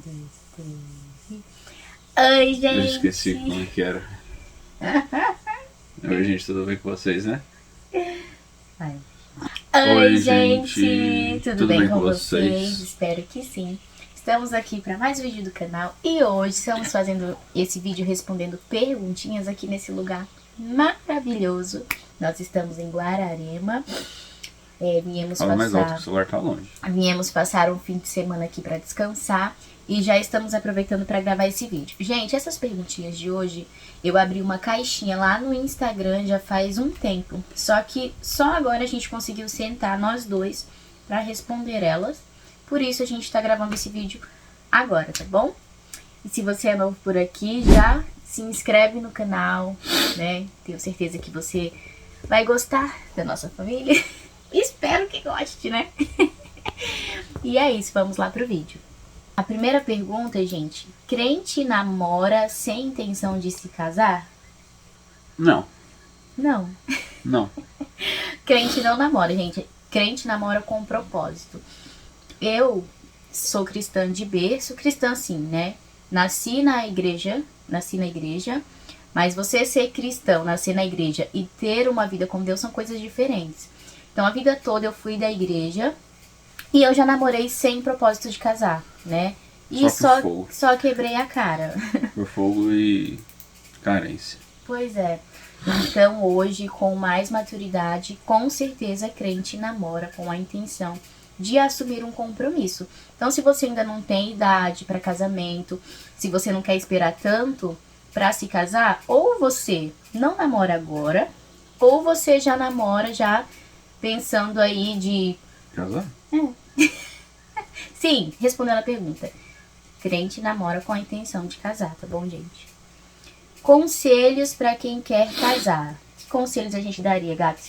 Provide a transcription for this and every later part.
dois, três. Oi, gente! Eu esqueci como que era. Oi, gente, tudo bem com vocês, né? Vai. Oi, gente! Tudo bem com vocês? vocês? Espero que sim. Estamos aqui para mais um vídeo do canal e hoje estamos fazendo esse vídeo respondendo perguntinhas aqui nesse lugar maravilhoso. Nós estamos em Guararema. Fala mais alto que o celular tá longe. Viemos passar um fim de semana aqui para descansar e já estamos aproveitando para gravar esse vídeo. Gente, essas perguntinhas de hoje, eu abri uma caixinha lá no Instagram já faz um tempo. Só que só agora a gente conseguiu sentar nós dois para responder elas. Por isso a gente tá gravando esse vídeo agora, tá bom? E se você é novo por aqui, já se inscreve no canal, né? Tenho certeza que você vai gostar da nossa família. Espero que goste, né? E é isso, vamos lá pro vídeo. A primeira pergunta, gente: crente namora sem intenção de se casar? Não. Não. Não. Crente não namora, gente. Crente namora com propósito. Eu sou cristã de berço, cristã sim, né? Nasci na igreja, mas você ser cristão, nascer na igreja e ter uma vida com Deus são coisas diferentes. Então, a vida toda eu fui da igreja e eu já namorei sem propósito de casar, né? E só quebrei a cara. Por fogo e carência. Pois é. Então, hoje, com mais maturidade, com certeza, crente namora com a intenção de assumir um compromisso. Então, se você ainda não tem idade para casamento, se você não quer esperar tanto para se casar, ou você não namora agora, ou você já namora já pensando aí de... Casar? Sim, respondendo a pergunta. Crente namora com a intenção de casar, tá bom, gente? Conselhos para quem quer casar. Que conselhos a gente daria, Gabi?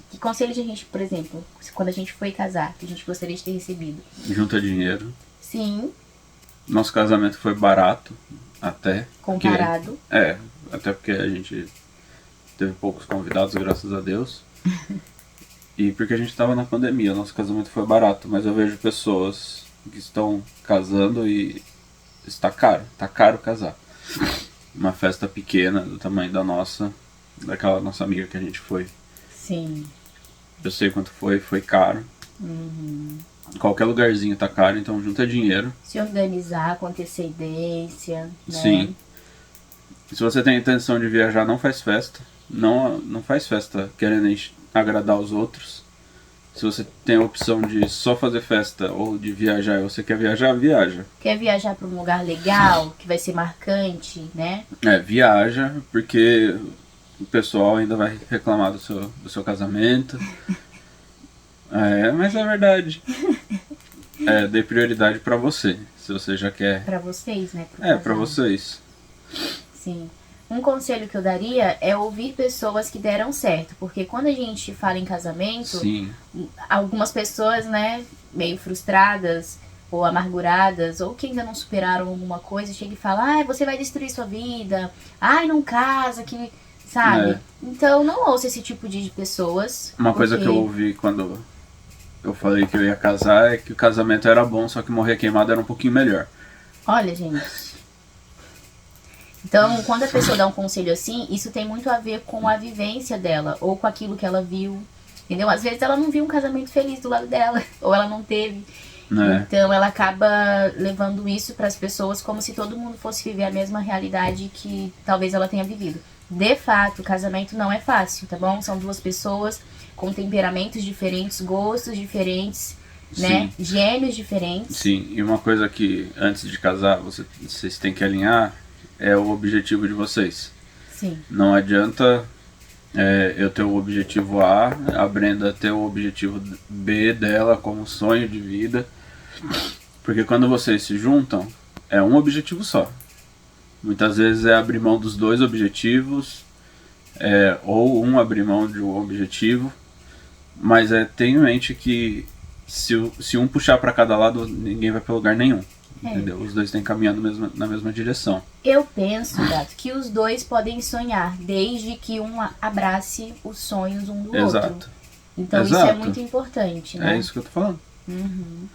Que conselhos a gente, por exemplo, quando a gente foi casar, que a gente gostaria de ter recebido? Junta dinheiro. Sim. Nosso casamento foi barato, até. Comparado. Até porque a gente teve poucos convidados, graças a Deus. E porque a gente estava na pandemia, nosso casamento foi barato, mas eu vejo pessoas que estão casando e tá caro casar. Uma festa pequena, do tamanho da nossa, daquela nossa amiga que a gente foi. Sim. Eu sei quanto foi caro. Uhum. Qualquer lugarzinho tá caro, então junta dinheiro. Se organizar com antecedência, né? Sim. E se você tem a intenção de viajar, não faz festa. Não faz festa querendo agradar os outros. Se você tem a opção de só fazer festa ou de viajar e você quer viajar, viaja. Quer viajar para um lugar legal, que vai ser marcante, né? Viaja, porque o pessoal ainda vai reclamar do seu casamento. Mas é verdade. Dê prioridade pra você, se você já quer. Pra vocês, né? Pra vocês. Sim. Um conselho que eu daria é ouvir pessoas que deram certo, porque quando a gente fala em casamento, Sim. Algumas pessoas, né, meio frustradas ou amarguradas, ou que ainda não superaram alguma coisa, chega e fala: ah, você vai destruir sua vida, ai, não casa, que sabe? Então não ouça esse tipo de pessoas. Uma coisa que eu ouvi quando eu falei que eu ia casar é que o casamento era bom, só que morrer queimado era um pouquinho melhor. Olha, gente. Então, quando a pessoa dá um conselho assim, isso tem muito a ver com a vivência dela, ou com aquilo que ela viu, entendeu? Às vezes ela não viu um casamento feliz do lado dela, ou ela não teve. Então, ela acaba levando isso para as pessoas como se todo mundo fosse viver a mesma realidade que talvez ela tenha vivido. De fato, o casamento não é fácil, tá bom? São duas pessoas com temperamentos diferentes, gostos diferentes, né? Gênios diferentes. Sim, e uma coisa que antes de casar vocês têm que alinhar é o objetivo de vocês. Sim. Não adianta eu ter o objetivo A, a Brenda ter o objetivo B dela como sonho de vida. Porque quando vocês se juntam, é um objetivo só. Muitas vezes é abrir mão dos dois objetivos, ou abrir mão de um objetivo. Mas tenha em mente que se um puxar para cada lado, ninguém vai para lugar nenhum. Entendeu? Os dois têm caminhado na mesma direção. Eu penso, Gato, que os dois podem sonhar, desde que um abrace os sonhos um do outro. Então isso é muito importante, né? É isso que eu tô falando. Uhum.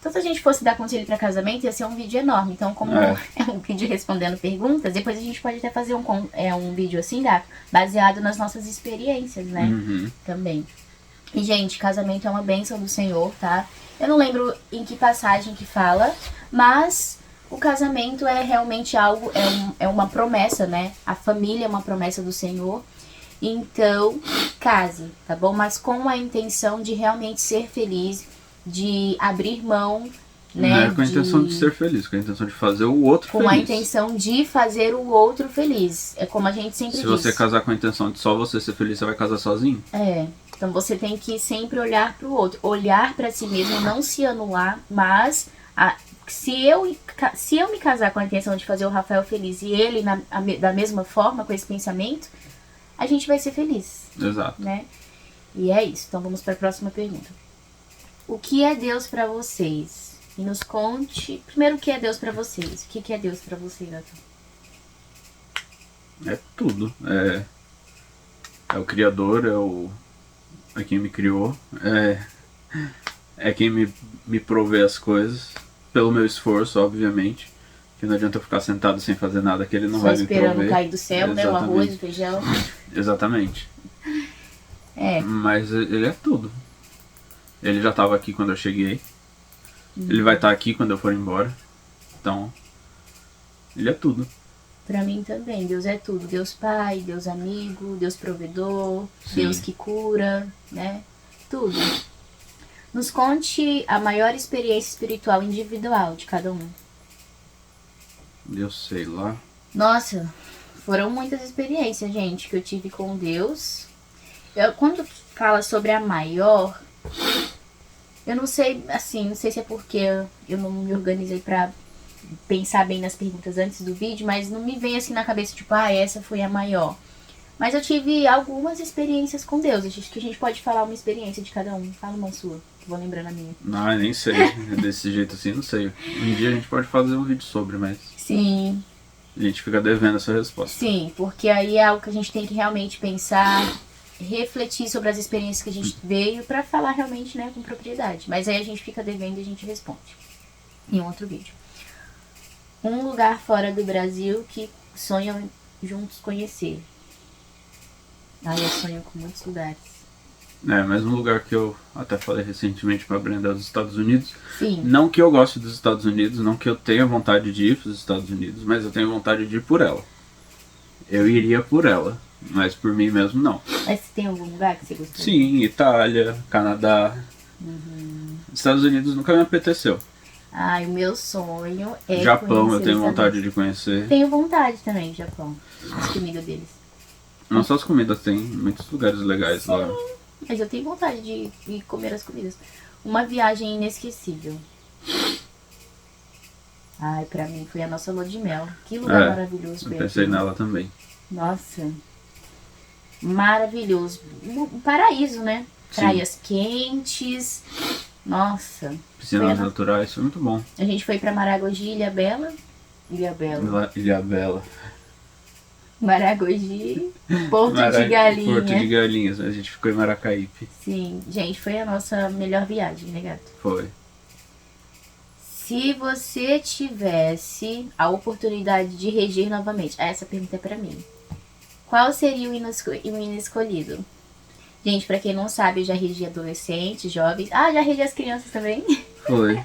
Então, se a gente fosse dar conselho para casamento, ia ser um vídeo enorme. Então, como é um vídeo respondendo perguntas, depois a gente pode até fazer um vídeo assim, gato, baseado nas nossas experiências, né? Também. E, gente, casamento é uma bênção do Senhor, tá? Eu não lembro em que passagem que fala, mas o casamento é realmente algo, é uma promessa, né? A família é uma promessa do Senhor. Então, case, tá bom? Mas com a intenção de realmente ser feliz, de abrir mão, né? Não é com a intenção de ser feliz, com a intenção de fazer o outro feliz. Com a intenção de fazer o outro feliz. É como a gente sempre diz. Se você casar com a intenção de só você ser feliz, você vai casar sozinho? Então você tem que sempre olhar pro outro. Olhar pra si mesmo, não se anular, mas se eu me casar com a intenção de fazer o Rafael feliz e ele da mesma forma, com esse pensamento, a gente vai ser feliz. Exato. Né? E é isso. Então vamos para a próxima pergunta. O que é Deus pra vocês? E nos conte primeiro o que é Deus pra vocês. O que é Deus pra você, Gato? É tudo. É o Criador, é quem me criou, é quem me provê as coisas, pelo meu esforço, obviamente. Que não adianta eu ficar sentado sem fazer nada, que ele não vai me prover. Só esperando cair do céu, né? O arroz, o feijão. Exatamente. Mas ele é tudo. Ele já estava aqui quando eu cheguei. Ele vai estar aqui quando eu for embora. Então, ele é tudo. Pra mim também, Deus é tudo. Deus Pai, Deus amigo, Deus provedor, Sim. Deus que cura, né? Tudo. Nos conte a maior experiência espiritual individual de cada um. Eu sei lá. Nossa, foram muitas experiências, gente, que eu tive com Deus. Quando fala sobre a maior, eu não sei, assim, não sei se é porque eu não me organizei pra pensar bem nas perguntas antes do vídeo, mas não me vem assim na cabeça, tipo, essa foi a maior. Mas eu tive algumas experiências com Deus. Acho que a gente pode falar uma experiência de cada um. Fala uma sua, que vou lembrando a minha. Não, eu nem sei. Desse jeito assim, não sei. Um dia a gente pode fazer um vídeo sobre, mas... Sim. A gente fica devendo essa resposta. Sim, porque aí é algo que a gente tem que realmente pensar, refletir sobre as experiências que a gente veio pra falar realmente, né, com propriedade. Mas aí a gente fica devendo e a gente responde em um outro vídeo. Um lugar fora do Brasil que sonham juntos conhecer. Eu sonho com muitos lugares. Mas um lugar que eu até falei recentemente pra Brenda é os Estados Unidos. Sim. Não que eu goste dos Estados Unidos, não que eu tenha vontade de ir para os Estados Unidos, mas eu tenho vontade de ir por ela. Eu iria por ela, mas por mim mesmo não. Mas você tem algum lugar que você gostaria? Sim, Itália, Canadá. Estados Unidos nunca me apeteceu. O meu sonho é Japão, eu tenho os vontade de conhecer. Tenho vontade também, Japão. As comidas deles. Não só as comidas, tem muitos lugares legais lá. Mas eu tenho vontade de ir comer as comidas. Uma viagem inesquecível. Pra mim foi a nossa lua de mel. Que lugar maravilhoso. Eu pensei nela também. Nossa. Maravilhoso. Um paraíso, né? Sim. Praias quentes. Nossa. Piscinas naturais, foi muito bom. A gente foi pra Maragogi, Ilha Bela. Ilha Bela. Maragogi, Porto de Galinha. Porto de Galinhas, a gente ficou em Maracaípe. Sim, gente, foi a nossa melhor viagem, né, gato? Foi. Se você tivesse a oportunidade de reger novamente, essa pergunta é pra mim. Qual seria o hino escolhido? Gente, pra quem não sabe, eu já regi adolescentes, jovens. Já regi as crianças também. Foi.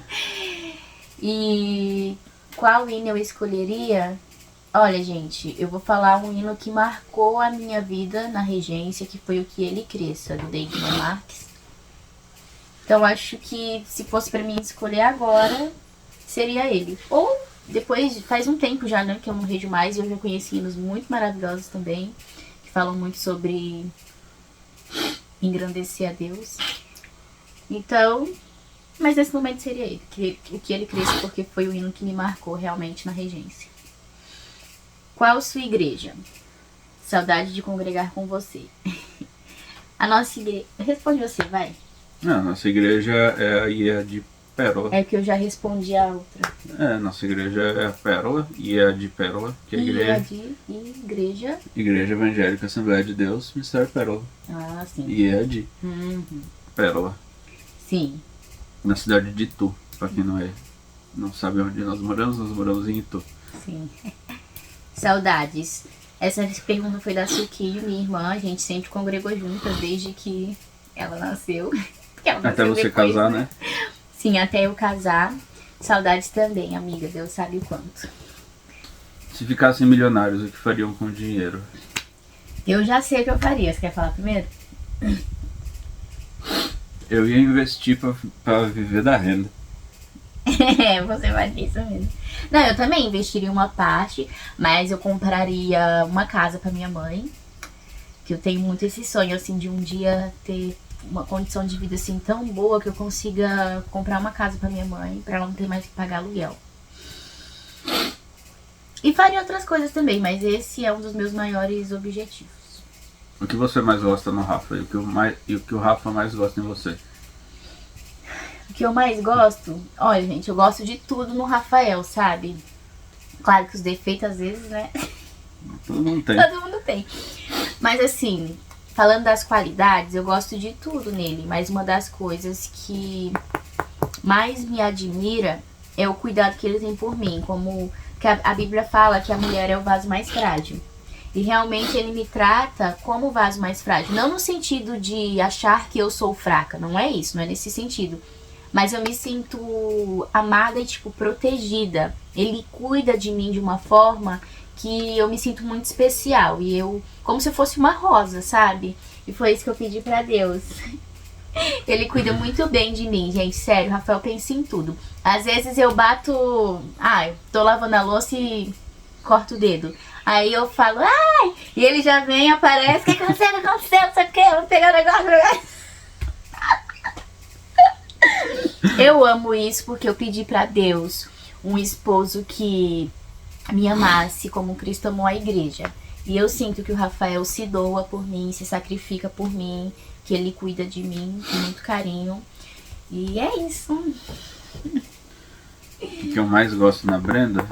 E qual hino eu escolheria? Olha, gente, eu vou falar um hino que marcou a minha vida na regência, que foi O Que Ele Cresça, do Deitor Marques. Então, acho que se fosse pra mim escolher agora, seria ele. Ou depois, faz um tempo já, né, que eu não rejo mais, e eu já conheci hinos muito maravilhosos também, que falam muito sobre engrandecer a Deus. Então, mas nesse momento seria ele, O Que Ele Cresça, porque foi o hino que me marcou realmente na regência. Qual sua igreja? Saudade de congregar com você. A nossa igreja... Responde você, vai. A nossa igreja é a IEA de Pérola. É que eu já respondi a outra. Nossa igreja é a Pérola, IEA de Pérola, que é a igreja... Igreja Evangélica Assembleia de Deus, Mistério Pérola. Sim. IEA de Pérola. Sim. Na cidade de Itu. Pra quem não sabe onde nós moramos em Itu. Sim. Saudades. Essa pergunta foi da Suki, minha irmã. A gente sempre congregou juntas desde que ela nasceu. Ela nasceu Até você depois, casar, né? Sim, até eu casar. Saudades também, amiga. Deus sabe o quanto. Se ficassem milionários, o que fariam com o dinheiro? Eu já sei o que eu faria. Você quer falar primeiro? Eu ia investir pra viver da renda. Você vai disso mesmo. Não, eu também investiria uma parte, mas eu compraria uma casa pra minha mãe. Que eu tenho muito esse sonho, assim, de um dia ter uma condição de vida, assim, tão boa que eu consiga comprar uma casa pra minha mãe, pra ela não ter mais que pagar aluguel. E faria outras coisas também, mas esse é um dos meus maiores objetivos. O que você mais gosta no Rafa e o que o Rafa mais gosta em você? O que eu mais gosto? Olha, gente, eu gosto de tudo no Rafael, sabe? Claro que os defeitos, às vezes, né? Todo mundo tem. Todo mundo tem. Mas assim, falando das qualidades, eu gosto de tudo nele. Mas uma das coisas que mais me admira é o cuidado que ele tem por mim. Como que a Bíblia fala que a mulher é o vaso mais frágil. E realmente ele me trata como o vaso mais frágil. Não no sentido de achar que eu sou fraca. Não é isso, não é nesse sentido. Mas eu me sinto amada e, tipo, protegida. Ele cuida de mim de uma forma que eu me sinto muito especial. E eu, como se eu fosse uma rosa, sabe? E foi isso que eu pedi pra Deus. Ele cuida muito bem de mim, gente. Sério, o Rafael pensa em tudo. Às vezes eu bato... eu tô lavando a louça e corto o dedo. Aí eu falo, ai! E ele já vem, aparece, o que aconteceu, não sei o que, eu vou pegar o negócio. Eu amo isso porque eu pedi pra Deus um esposo que me amasse como Cristo amou a igreja. E eu sinto que o Rafael se doa por mim, se sacrifica por mim, que ele cuida de mim com muito carinho. E é isso. O que eu mais gosto na Brenda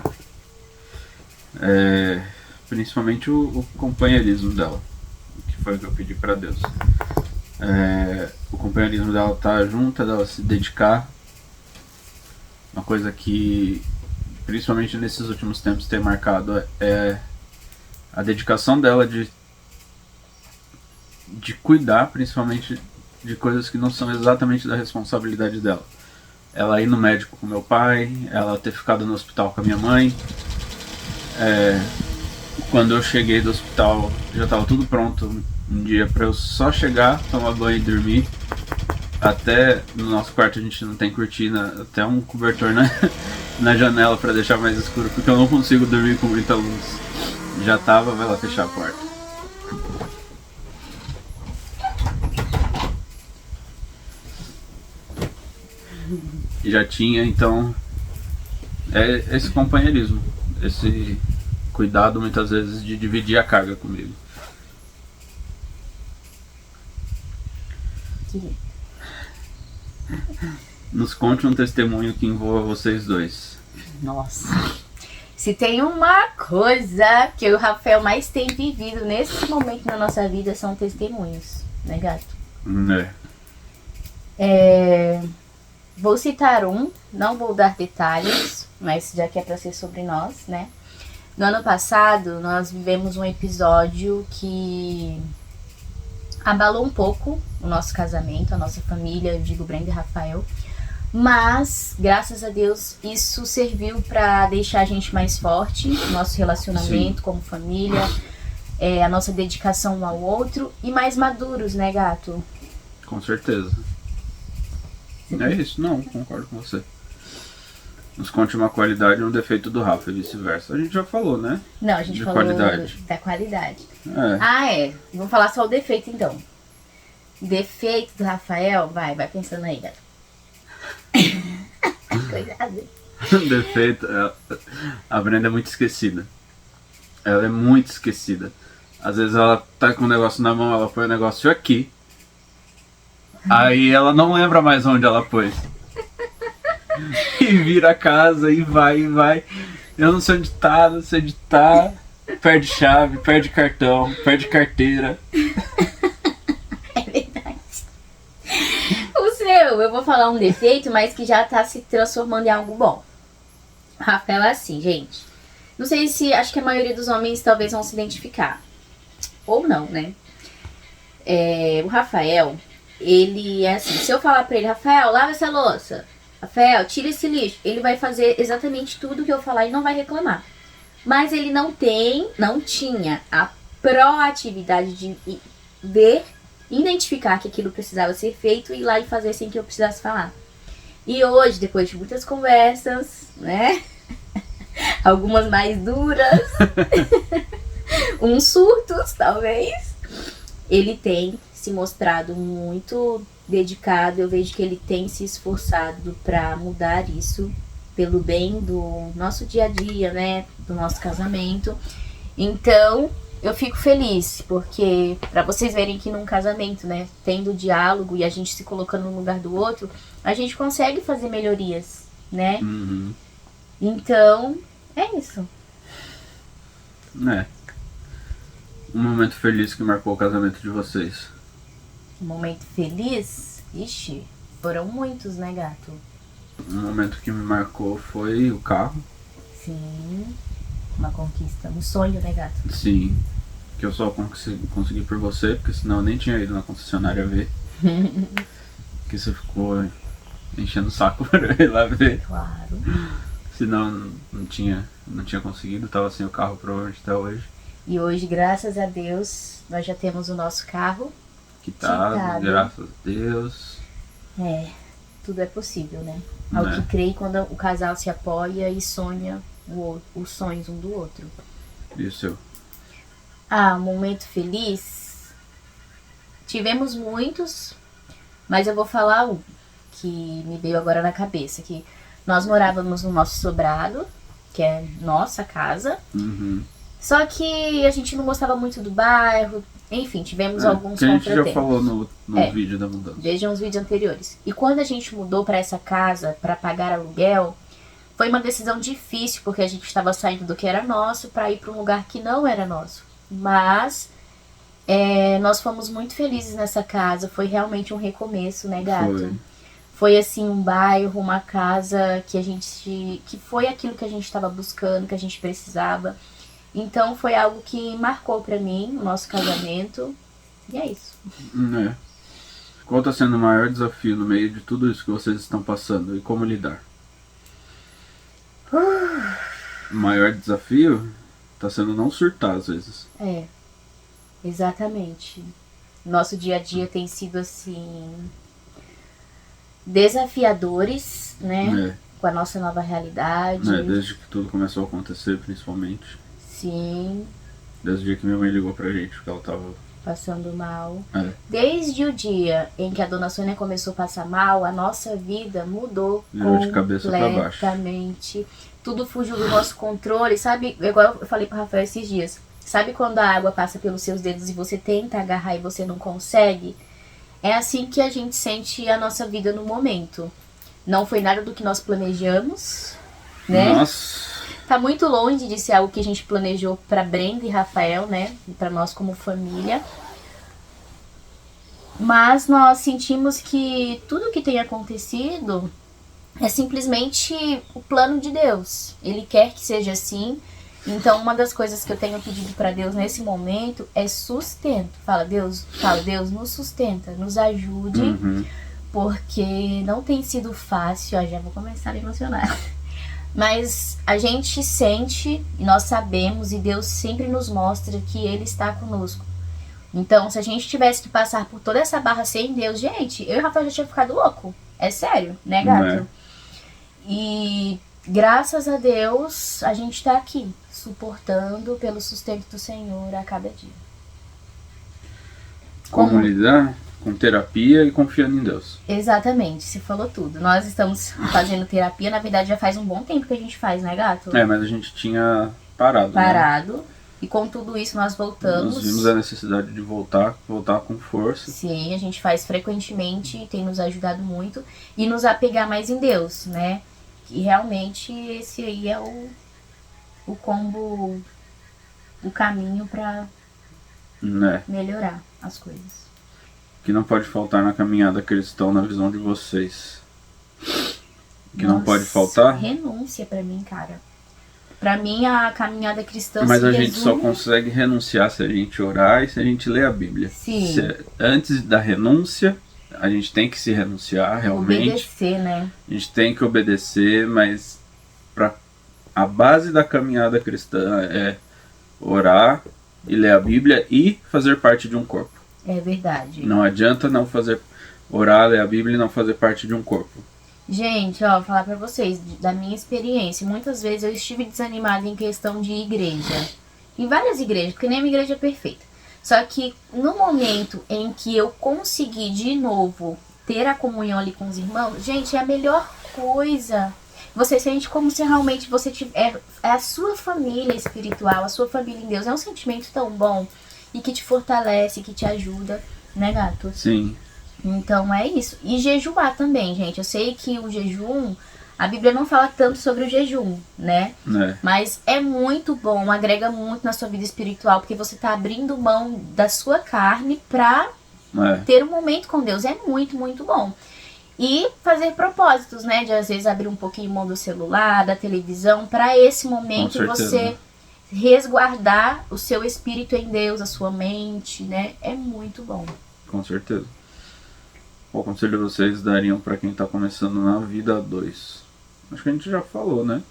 é principalmente o companheirismo dela, que foi o que eu pedi pra Deus. O companheirismo dela estar junto, dela se dedicar. Uma coisa que, principalmente nesses últimos tempos, tem marcado é a dedicação dela de cuidar, principalmente, de coisas que não são exatamente da responsabilidade dela. Ela ir no médico com meu pai, ela ter ficado no hospital com a minha mãe. Quando eu cheguei do hospital, já estava tudo pronto. Um dia para eu só chegar, tomar banho e dormir. Até no nosso quarto a gente não tem cortina, até um cobertor na janela para deixar mais escuro, porque eu não consigo dormir com muita luz. Já tava, vai lá fechar a porta. E já tinha, então, esse companheirismo, esse cuidado muitas vezes de dividir a carga comigo. Nos conte um testemunho que envolva vocês dois. Nossa. Se tem uma coisa que o Rafael mais tem vivido nesse momento na nossa vida, são testemunhos, né, gato? Vou citar um, não vou dar detalhes, mas já que é pra ser sobre nós, né? No ano passado, nós vivemos um episódio que abalou um pouco o nosso casamento, a nossa família, eu digo Brenda e Rafael. Mas, graças a Deus, isso serviu pra deixar a gente mais forte, nosso relacionamento Sim. como família, a nossa dedicação um ao outro e mais maduros, né, gato? Com certeza. É isso, não, concordo com você. Nos conte uma qualidade e um defeito do Rafa e vice-versa. A gente já falou, né? Não, a gente de falou qualidade. Da qualidade. Vou falar só o defeito, então. Defeito do Rafael, vai pensando aí, gato. Cuidado. Defeito, a Brenda é muito esquecida. Ela é muito esquecida. Às vezes ela tá com um negócio na mão, ela põe o negócio aqui. Aí ela não lembra mais onde ela pôs. E vira a casa e vai. Eu não sei onde tá, não sei onde tá. Perde chave, perde cartão, perde carteira. É verdade. O seu, eu vou falar um defeito, mas que já tá se transformando em algo bom. O Rafael é assim, gente. Não sei se, acho que a maioria dos homens talvez vão se identificar. Ou não, né? O Rafael, ele é assim, se eu falar pra ele, Rafael, lava essa louça. Rafael, tira esse lixo. Ele vai fazer exatamente tudo que eu falar e não vai reclamar. Mas ele não tinha a proatividade de ver, identificar que aquilo precisava ser feito e ir lá e fazer sem que eu precisasse falar. E hoje, depois de muitas conversas, né? Algumas mais duras, uns surtos, talvez, ele tem se mostrado muito dedicado. Eu vejo que ele tem se esforçado para mudar isso pelo bem do nosso dia a dia, né? Do nosso casamento. Então, eu fico feliz, porque para vocês verem que num casamento, né, tendo diálogo e a gente se colocando no lugar do outro, a gente consegue fazer melhorias, né? Uhum. Então, é isso. É. Um momento feliz que marcou o casamento de vocês. Um momento feliz? Ixi, foram muitos, né, gato? Um momento que me marcou foi o carro. Sim, uma conquista, um sonho, né, gato? Sim. Que eu só consegui por você, porque senão eu nem tinha ido na concessionária ver. Que você ficou enchendo o saco pra eu ir lá ver. Claro. Senão não tinha conseguido, tava sem o carro provavelmente até hoje. E hoje, graças a Deus, nós já temos o nosso carro. Quitado, graças a Deus. Tudo é possível, né? Ao que creio quando o casal se apoia e sonha os sonhos um do outro. E o seu? Um momento feliz. Tivemos muitos, mas eu vou falar um que me veio agora na cabeça. Que nós morávamos no nosso sobrado, que é nossa casa. Uhum. Só que a gente não gostava muito do bairro. Enfim, tivemos alguns que a gente contratempos. já falou no vídeo da mudança. Vejam os vídeos anteriores. E quando a gente mudou para essa casa para pagar aluguel, foi uma decisão difícil, porque a gente estava saindo do que era nosso para ir para um lugar que não era nosso. Mas nós fomos muito felizes nessa casa. Foi realmente um recomeço, né, gato? Foi assim, um bairro, uma casa que foi aquilo que a gente estava buscando, que a gente precisava. Então foi algo que marcou pra mim o nosso casamento. E é isso. Qual tá sendo o maior desafio no meio de tudo isso que vocês estão passando e como lidar? O maior desafio tá sendo não surtar às vezes. Exatamente. Nosso dia a dia tem sido assim desafiadores, né? Com a nossa nova realidade. Desde que tudo começou a acontecer, principalmente. Sim. Desde o dia que minha mãe ligou pra gente, que ela tava passando mal. Desde o dia em que a dona Sônia começou a passar mal, a nossa vida mudou de cabeça pra baixo. Completamente. Tudo fugiu do nosso controle, sabe? Igual eu falei pro Rafael esses dias. Sabe quando a água passa pelos seus dedos e você tenta agarrar e você não consegue? É assim que a gente sente a nossa vida no momento. Não foi nada do que nós planejamos, né? Nossa. Tá muito longe de ser algo que a gente planejou pra Brenda e Rafael, né? Pra nós como família. Mas nós sentimos que tudo que tem acontecido é simplesmente o plano de Deus. Ele quer que seja assim. Então, uma das coisas que eu tenho pedido pra Deus nesse momento é sustento. Deus, nos sustenta, nos ajude. Porque não tem sido fácil. Já vou começar a me emocionar. Mas a gente sente e nós sabemos, e Deus sempre nos mostra que Ele está conosco. Então, se a gente tivesse que passar por toda essa barra sem Deus, gente, eu e o Rafael já tinha ficado louco. É sério, né, gato? E graças a Deus, a gente tá aqui, suportando pelo sustento do Senhor a cada dia. Como lidar? Com terapia e confiando em Deus. Exatamente, você falou tudo. Nós estamos fazendo terapia, na verdade já faz um bom tempo que a gente faz, né, gato? Mas a gente tinha parado. Né? E com tudo isso nós voltamos. Nós vimos a necessidade de voltar com força. Sim, a gente faz frequentemente, tem nos ajudado muito. E nos apegar mais em Deus, né? Que realmente esse aí é o combo, o caminho pra melhorar as coisas. que não pode faltar na caminhada cristã na visão de vocês? Que não pode faltar? Renúncia pra mim, cara. Pra mim, a caminhada cristã Mas se a gente só resume... consegue renunciar se a gente orar e se a gente ler a Bíblia. Sim. Antes da renúncia, a gente tem que se renunciar realmente. Obedecer, né? A gente tem que obedecer, mas a base da caminhada cristã é orar e ler a Bíblia e fazer parte de um corpo. É verdade. Não adianta não orar, ler a Bíblia e não fazer parte de um corpo. Gente, ó, vou falar pra vocês da minha experiência. Muitas vezes eu estive desanimada em questão de igreja. Em várias igrejas, porque nem a minha igreja é perfeita. Só que no momento em que eu consegui de novo ter a comunhão ali com os irmãos, gente, é a melhor coisa. Você sente como se realmente você tiver... É a sua família espiritual, a sua família em Deus. É um sentimento tão bom e que te fortalece, que te ajuda, né, gato? Sim. Então é isso. E jejuar também, gente. Eu sei que o jejum, a Bíblia não fala tanto sobre o jejum, né? Mas é muito bom, agrega muito na sua vida espiritual, porque você tá abrindo mão da sua carne pra ter um momento com Deus. É muito, muito bom. E fazer propósitos, né? De às vezes abrir um pouquinho mão do celular, da televisão, pra esse momento você resguardar o seu espírito em Deus, a sua mente, né? É muito bom. Com certeza. Qual conselho vocês dariam pra quem tá começando na vida a dois? Acho que a gente já falou, né?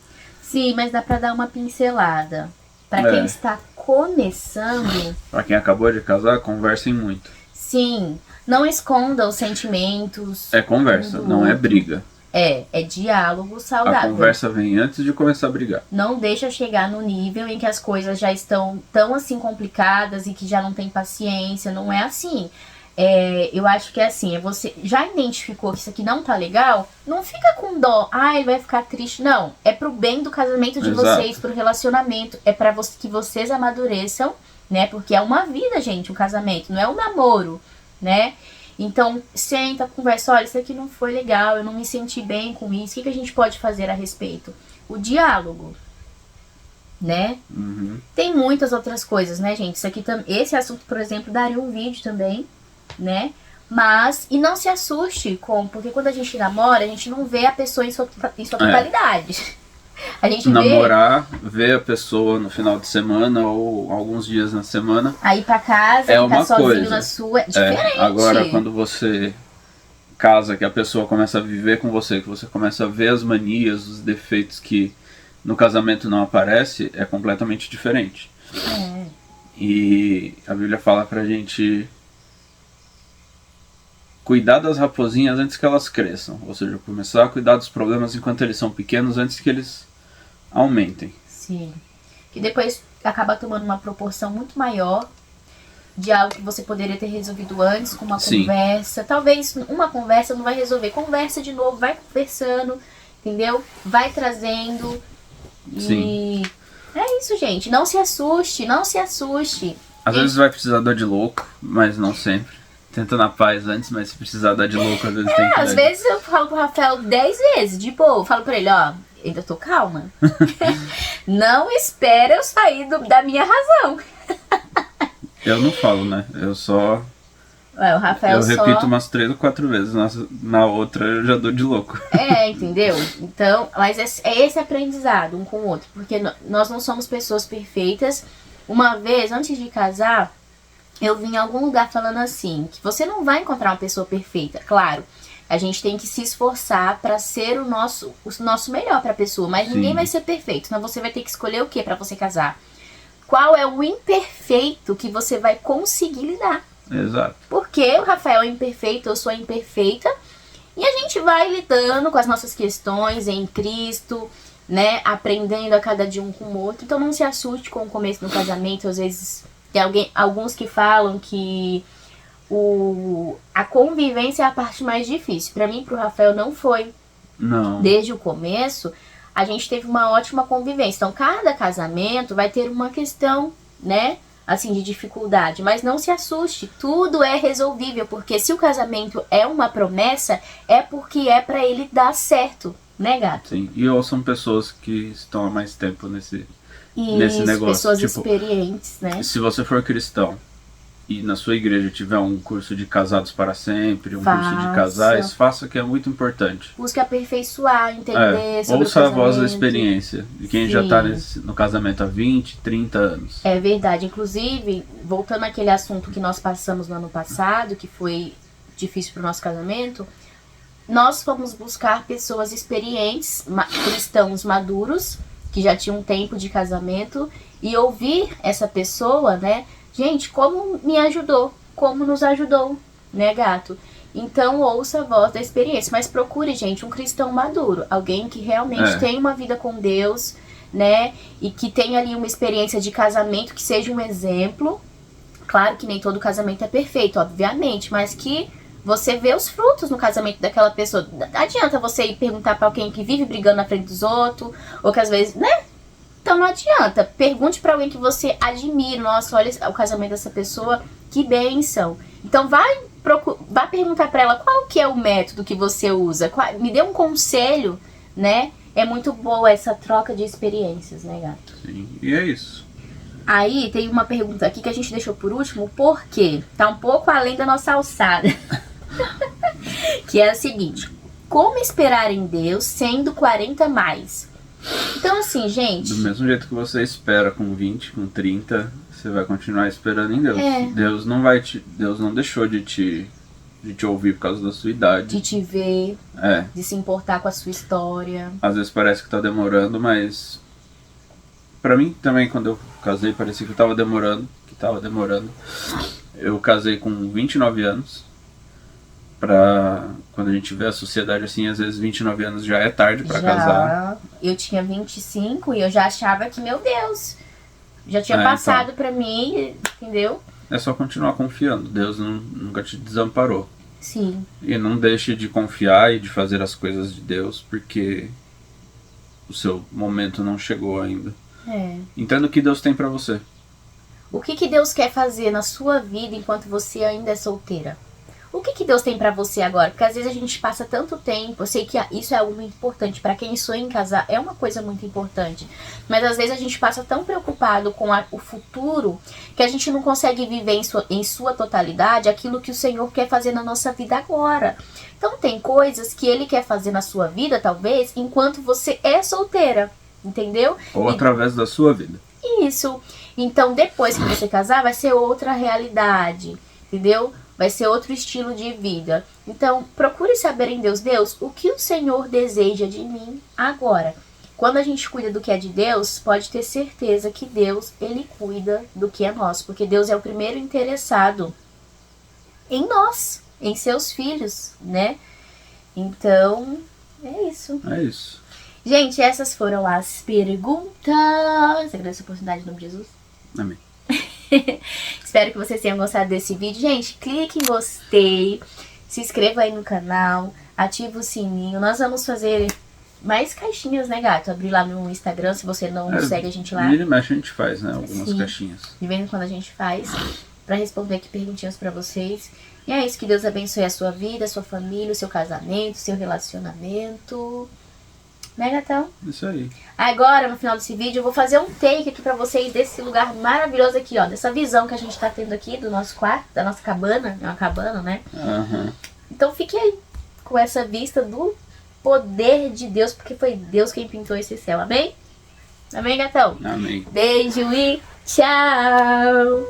Sim, mas dá pra dar uma pincelada. Pra quem está começando... Pra quem acabou de casar, conversem muito. Sim, não esconda os sentimentos. É conversa, não é briga. É diálogo saudável. A conversa vem antes de começar a brigar. Não deixa chegar no nível em que as coisas já estão tão assim complicadas e que já não tem paciência. Não é assim. Eu acho que é assim, você já identificou que isso aqui não tá legal, não fica com dó, vai ficar triste, não. É pro bem do casamento de vocês, pro relacionamento, é pra que vocês amadureçam, né? Porque é uma vida, gente, um casamento, não é um namoro, né? Então, senta, conversa, olha, isso aqui não foi legal, eu não me senti bem com isso, o que a gente pode fazer a respeito? O diálogo, né? Uhum. Tem muitas outras coisas, né, gente? Esse assunto, por exemplo, daria um vídeo também, né? Mas, e não se assuste porque quando a gente namora, a gente não vê a pessoa em sua totalidade. A gente namorar, ver a pessoa no final de semana ou alguns dias na semana. Aí pra casa, ficar sozinho na sua, é diferente. Agora, quando você casa, que a pessoa começa a viver com você, que você começa a ver as manias, os defeitos que no casamento não aparece, é completamente diferente. E a Bíblia fala pra gente cuidar das raposinhas antes que elas cresçam. Ou seja, começar a cuidar dos problemas enquanto eles são pequenos, antes que eles aumentem. Sim. Que depois acaba tomando uma proporção muito maior de algo que você poderia ter resolvido antes com uma conversa. Talvez uma conversa não vai resolver. Conversa de novo, vai conversando, entendeu? Vai trazendo. E é isso, gente. Não se assuste, não se assuste. Às vezes vai precisar dar de louco, mas não sempre. Tenta na paz antes, mas se precisar dar de louco, às vezes tem que dar. Às vezes eu falo pro Rafael 10 vezes, de boa. Eu falo pra ele, ó, ainda tô calma. Não espera eu sair da minha razão. Eu não falo, né? Eu só... o Rafael eu repito umas 3 ou 4 vezes. Na outra eu já dou de louco. Entendeu? Então, mas é esse aprendizado um com o outro. Porque nós não somos pessoas perfeitas. Uma vez, antes de casar, eu vi em algum lugar falando assim, que você não vai encontrar uma pessoa perfeita. Claro, a gente tem que se esforçar pra ser o nosso melhor pra pessoa, mas ninguém vai ser perfeito. Então você vai ter que escolher o que pra você casar? Qual é o imperfeito que você vai conseguir lidar? Exato. Porque o Rafael é imperfeito, eu sou imperfeita, e a gente vai lidando com as nossas questões em Cristo, né? Aprendendo a cada dia um com o outro. Então não se assuste com o começo do casamento. Às vezes tem alguns que falam que a convivência é a parte mais difícil. Pra mim e pro Rafael não foi. Não. Desde o começo, a gente teve uma ótima convivência. Então, cada casamento vai ter uma questão, né, assim, de dificuldade. Mas não se assuste, tudo é resolvível. Porque se o casamento é uma promessa, é porque é pra ele dar certo, né, gato? Sim, e ou são pessoas que estão há mais tempo nesse negócio. Pessoas experientes, né? Se você for cristão e na sua igreja tiver um curso de casados para sempre, um curso de Faça. casais, faça, que é muito importante. Busque aperfeiçoar, entender sobre Ouça o a voz da casamento. experiência, de quem Sim. já está no casamento há 20, 30 anos. É verdade. Inclusive, voltando àquele assunto que nós passamos no ano passado, que foi difícil para o nosso casamento, nós fomos buscar pessoas experientes, cristãos maduros, que já tinham um tempo de casamento, e ouvir essa pessoa, né? Gente, como me ajudou, como nos ajudou, né, gato? Então, ouça a voz da experiência, mas procure, gente, um cristão maduro, alguém que realmente tem uma vida com Deus, né? E que tenha ali uma experiência de casamento que seja um exemplo. Claro que nem todo casamento é perfeito, obviamente, mas que você vê os frutos no casamento daquela pessoa. Não adianta você ir perguntar pra alguém que vive brigando na frente dos outros, ou que às vezes, né? Então não adianta. Pergunte pra alguém que você admira. Nossa, olha o casamento dessa pessoa, que bênção. Então vai perguntar pra ela qual que é o método que você usa. Me dê um conselho, né? É muito boa essa troca de experiências, né, gato? Sim, e é isso. Aí tem uma pergunta aqui que a gente deixou por último, porque tá um pouco além da nossa alçada. Que é a seguinte: como esperar em Deus sendo 40 mais? Então assim, gente... Do mesmo jeito que você espera com 20, com 30, você vai continuar esperando em Deus. Deus não deixou de te ouvir por causa da sua idade. De te ver, de se importar com a sua história. Às vezes parece que tá demorando, mas... Pra mim também, quando eu casei, parecia que tava demorando. Eu casei com 29 anos. Quando a gente vê a sociedade assim, às vezes 29 anos já é tarde pra casar. Eu tinha 25 e eu já achava que, meu Deus, já tinha passado pra mim, entendeu? É só continuar confiando. Deus nunca te desamparou. Sim. E não deixe de confiar e de fazer as coisas de Deus, porque o seu momento não chegou ainda. Entenda o que Deus tem pra você. O que Deus quer fazer na sua vida enquanto você ainda é solteira? O que Deus tem pra você agora? Porque às vezes a gente passa tanto tempo, eu sei que isso é algo muito importante, pra quem sonha em casar é uma coisa muito importante, mas às vezes a gente passa tão preocupado com o futuro, que a gente não consegue viver em sua totalidade aquilo que o Senhor quer fazer na nossa vida agora. Então tem coisas que Ele quer fazer na sua vida, talvez, enquanto você é solteira, entendeu? Ou através da sua vida. Isso. Então depois que você casar, vai ser outra realidade, entendeu? Vai ser outro estilo de vida. Então, procure saber em Deus. Deus, o que o Senhor deseja de mim agora? Quando a gente cuida do que é de Deus, pode ter certeza que Deus, Ele cuida do que é nosso. Porque Deus é o primeiro interessado em nós, em seus filhos, né? Então, é isso. É isso. Gente, essas foram as perguntas. Agradeço a oportunidade em nome de Jesus. Amém. Espero que vocês tenham gostado desse vídeo. Gente, clique em gostei, se inscreva aí no canal, ativa o sininho. Nós vamos fazer mais caixinhas, né, gato? Abrir lá no Instagram, se você não segue a gente lá. Vira e mexe a gente faz, né? Algumas caixinhas. De vez em quando a gente faz, pra responder aqui perguntinhas pra vocês. E é isso, que Deus abençoe a sua vida, a sua família, o seu casamento, o seu relacionamento. Né, gatão? Isso aí. Agora, no final desse vídeo, eu vou fazer um take aqui pra vocês desse lugar maravilhoso aqui, ó. Dessa visão que a gente tá tendo aqui do nosso quarto, da nossa cabana. É uma cabana, né? Então fique aí com essa vista do poder de Deus, porque foi Deus quem pintou esse céu. Amém? Amém, gatão? Amém. Beijo e tchau!